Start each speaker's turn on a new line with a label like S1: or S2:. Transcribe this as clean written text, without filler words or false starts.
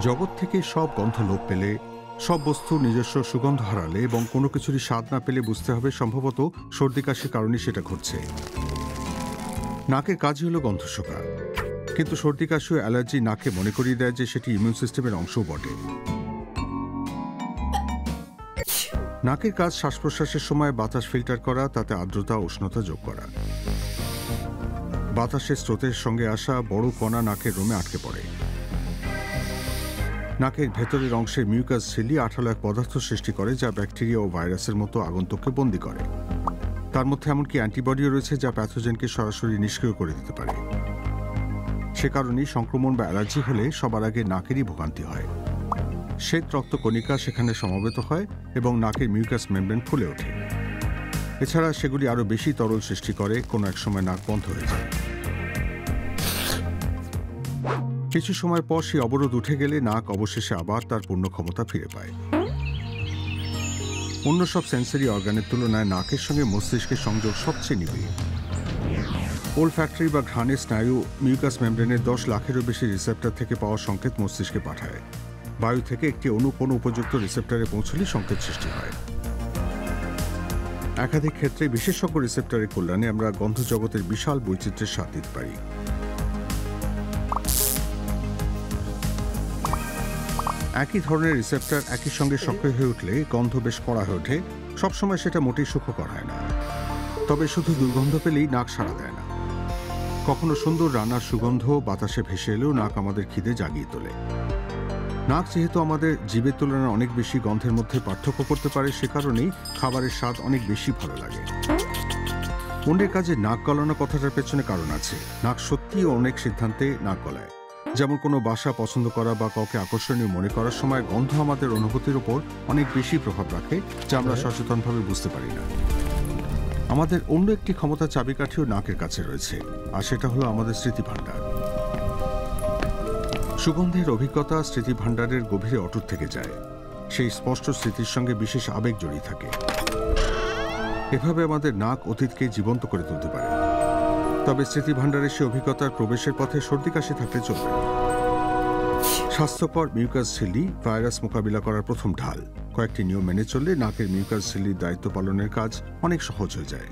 S1: জগৎ থেকে সব গন্ধ লোপ পেলে, সব বস্তু নিজস্ব সুগন্ধ হারালে এবং কোনো কিছুরই স্বাদ না পেলে বুঝতে হবে সম্ভবত সর্দি কাশির কারণে সেটা ঘটছে। নাকের কাজই হলো গন্ধ শোকা, কিন্তু সর্দি কাশি ও অ্যালার্জি নাকে মনে করিয়ে দেয় যে সেটি ইমিউন সিস্টেমের অংশও বটে। নাকের কাজ শ্বাস প্রশ্বাসের সময় বাতাস ফিল্টার করা, তাতে আর্দ্রতা উষ্ণতা যোগ করা। বাতাসের স্রোতের সঙ্গে আসা বড় কণা নাকের রোমে আটকে পড়ে। নাকের ভেতরের অংশে মিউকাস ঝিল্লি আঠালো এক পদার্থ সৃষ্টি করে যা ব্যাকটেরিয়া ও ভাইরাসের মতো আগন্তুককে বন্দী করে। তার মধ্যে এমনকি অ্যান্টিবডিও রয়েছে যা প্যাথোজেনকে সরাসরি নিষ্ক্রিয় করে দিতে পারে। সে কারণেই সংক্রমণ বা অ্যালার্জি হলে সবার আগে নাকেরই ভোগান্তি হয়। শ্বেত রক্তকণিকা সেখানে সমবেত হয় এবং নাকের মিউকাস মেমব্রেন ফুলে ওঠে। এছাড়া সেগুলি আরও বেশি তরল সৃষ্টি করে, কোনো এক সময় নাক বন্ধ হয়ে যায়। কিছু সময় পর সেই অবরোধ উঠে গেলে নাক অবশেষে আবার তার পূর্ণ ক্ষমতা ফিরে পায়। অন্য সব সেন্সরি অর্গানের তুলনায় নাকের সঙ্গে মস্তিষ্কের সংযোগ সবচেয়ে নিবিড়। ওলফ্যাক্টরি বা ঘ্রাণের স্নায়ু মিউকাস মেমব্রেনের 10 লাখেরও বেশি রিসেপ্টর থেকে পাওয়া সংকেত মস্তিষ্কে পাঠায়। বায়ু থেকে একটি অণু কোনো উপযুক্ত রিসেপ্টরে পৌঁছলেই সংকেত সৃষ্টি হয়। একাধিক ক্ষেত্রে বিশেষজ্ঞ রিসেপ্টরের কল্যাণে আমরা গন্ধ জগতের বিশাল বৈচিত্র্যের স্বাদ দিতে পারি। একই ধরনের রিসেপ্টর একই সঙ্গে সক্রিয় হয়ে উঠলে গন্ধ বেশ কড়া হয়ে ওঠে। সবসময় সেটা মোটেই সুখকর হয় না। তবে শুধু দুর্গন্ধ পেলেই নাক সাড়া দেয় না। কখনো সুন্দর রান্নার সুগন্ধ বাতাসে ভেসে এলেও নাক আমাদের খিদে জাগিয়ে তোলে। নাক যেহেতু আমাদের জীবের তুলনায় অনেক বেশি গন্ধের মধ্যে পার্থক্য করতে পারে, সে কারণেই খাবারের স্বাদ অনেক বেশি ভালো লাগে। অন্যের কাজে নাক গলানো কথাটার পেছনে কারণ আছে। নাক সত্যিই অনেক সিদ্ধান্তে নাক গলায়। যেমন কোনো বাসা পছন্দ করা বা কাউকে আকর্ষণীয় মনে করার সময় গন্ধ আমাদের অনুভূতির উপর অনেক বেশি প্রভাব রাখে, যা আমরা সচেতনভাবে বুঝতে পারি না। আমাদের অন্য একটি ক্ষমতা চাবিকাঠিও নাকের কাছে রয়েছে, আর সেটা হলো আমাদের স্মৃতিভাণ্ডার। সুগন্ধের অভিজ্ঞতা স্মৃতিভাণ্ডারের গভীরে অটুট থেকে যায়। সেই স্পষ্ট স্মৃতির সঙ্গে বিশেষ আবেগ জড়িয়ে থাকে। এভাবে আমাদের নাক অতীতকে জীবন্ত করে তুলতে পারে। তবে স্মৃতিভাণ্ডারের সে অভিজ্ঞতার প্রবেশের পথে সর্দি কাশি থাকলে চলবে না। স্বাস্থ্যকর মিউকাস ঝিল্লি ভাইরাস মোকাবিলা করার প্রথম ঢাল। কয়েকটি নিয়ম মেনে চললে নাকের মিউকাস ঝিল্লির দায়িত্ব পালনের কাজ অনেক সহজ হয়ে যায়।